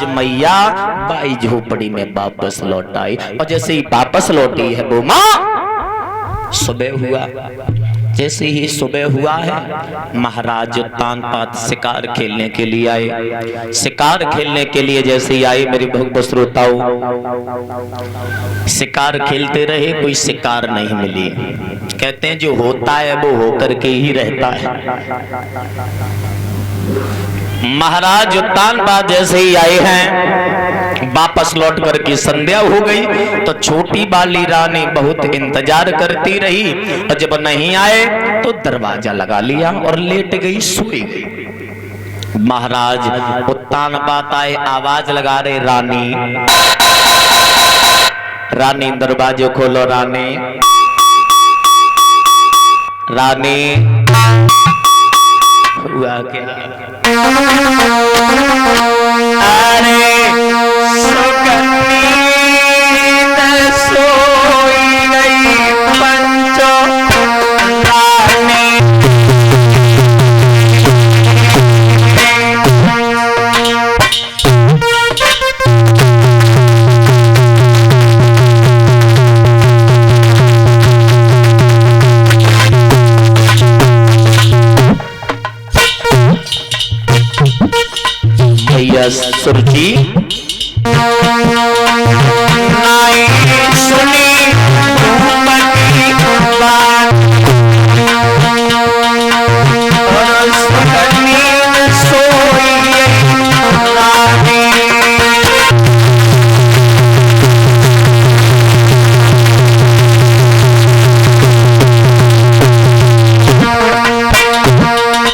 आज मैया बाई झोपड़ी में वापस लौट आई। और जैसे ही वापस लौटी है वो माँ, सुबह हुआ। जैसे ही सुबह हुआ है, महाराज तानपात शिकार खेलने के लिए आए। शिकार खेलने के लिए जैसे ही आए मेरे भक्त श्रोताओं, शिकार खेलते रहे, कोई शिकार नहीं मिली। कहते हैं जो होता है वो होकर के ही रहता है। महाराज तानपात जैसे ही आए हैं, वापस लौट करके संध्या हो गई। तो छोटी वाली रानी बहुत इंतजार करती रही और जब नहीं आए तो दरवाजा लगा लिया और लेट गई, सोई गई। महाराज तानपात आए, आवाज लगा रहे, रानी रानी दरवाजे खोलो, रानी रानी। हुआ क्या? अरे सुकन्नी सोई गई पंचो रानी। भैया सुरजी नाई सुनी घूमती बात, और सुकन्नी सोई रानी।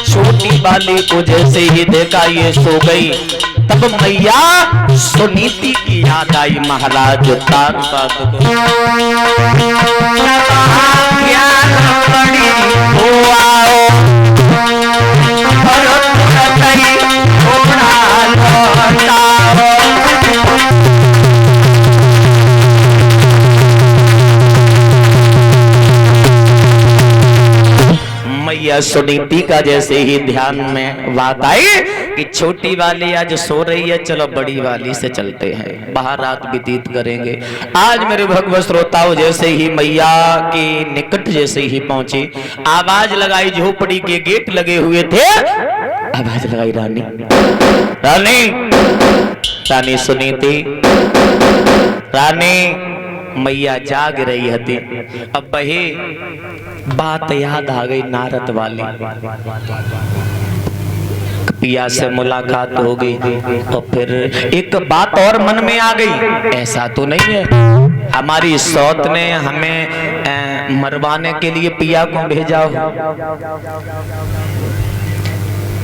छोटी वाली को जैसे ही देखा ये सो गई, तब मैया सुनीति की याद आई महाराज तानपात को। हो आओ और मैया सुनीति का जैसे ही ध्यान में बात आई कि छोटी वाली आज सो रही है, चलो बड़ी वाली से चलते हैं, बाहर रात व्यतीत करेंगे। आज मेरे भगवत श्रोताओं जैसे ही मैया के निकट जैसे ही पहुंचे, आवाज लगाई, झोपड़ी के गेट लगे हुए थे, आवाज लगाई, रानी रानी रानी सुनीति रानी। मैया जाग रही हती। अब वही बात याद आ गई नारद वाली, पिया से मुलाकात हो गई। तो फिर एक बात और मन में आ गई, ऐसा तो नहीं है हमारी सौत ने हमें मरवाने के लिए पिया को भेजा हो।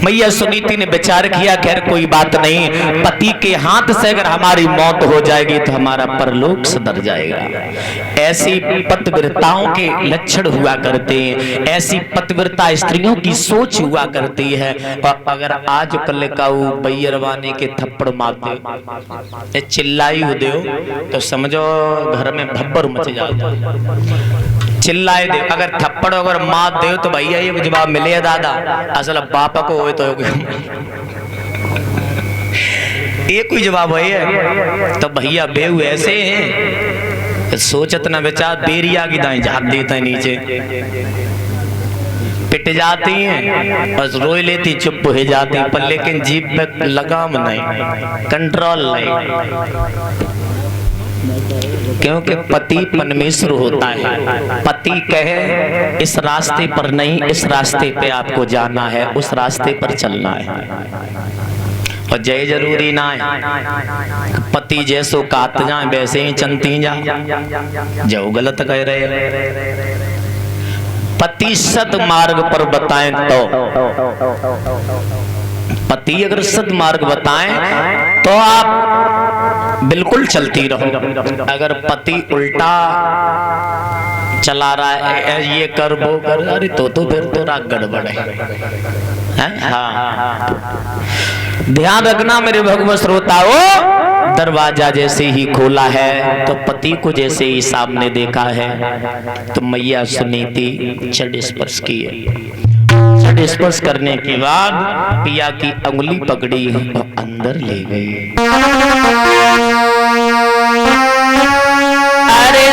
मैया सुनीति ने विचार किया, खैर कोई बात नहीं, पति के हाथ से अगर हमारी मौत हो जाएगी तो हमारा परलोक सुधर जाएगा। ऐसी पतिव्रताओं के लक्षण हुआ करते हैं, ऐसी पतिव्रता स्त्रियों की सोच हुआ करती है। और अगर आज कल का बैरवानी के थप्पड़ मारते, चिल्लाई दे तो समझो घर में भब्बर मच जाता। चिल्लाए दे, अगर थप्पड़ अगर मार दे तो भैया ये जवाब मिले दादा, असल बापा को हो तो ये कोई जवाब है। तो भैया बेहू ऐसे हैं, सोचत न बेचार बेरिया की दाएं झाप देता है नीचे, पिट जाती हैं, बस रोई लेती, चुप हो जाती, पर लेकिन जीभ पे लगाम नहीं, कंट्रोल नहीं। क्योंकि पति परमेश्वर होता है। पति कहे इस रास्ते पर नहीं, इस रास्ते पे आपको जाना है, उस रास्ते पर चलना है। और जय जरूरी ना है पति जैसो कात जाए वैसे ही चलती जा, जो गलत कह रहे। पति सत मार्ग पर बताएं तो, पति अगर सद मार्ग बताएं तो आप बिल्कुल चलती रहो। अगर पति उल्टा चला रहा है, ये कर वो कर, अरे तो फिर तो राग गड़बड़ है। हाँ, ध्यान रखना मेरे भगवत श्रोताओं, दरवाजा जैसे ही खोला है तो पति को जैसे ही सामने देखा है तो मैया सुनीति छड़ स्पर्श किए, छड़ जब स्पर्श करने के बाद पिया की अंगुली पकड़ी और अंदर ले गई। अरे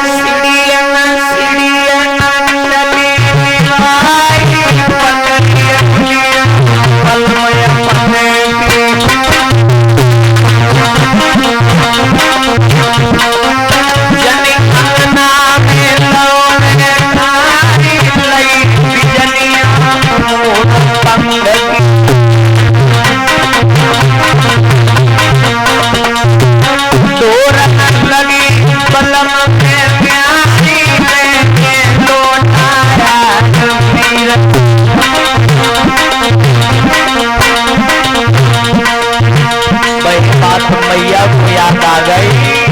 मैया को याद आ गई।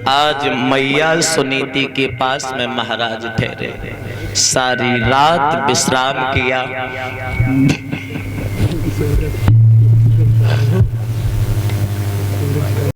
आज मैया सुनीति के पास में महाराज ठहरे, सारी रात विश्राम किया।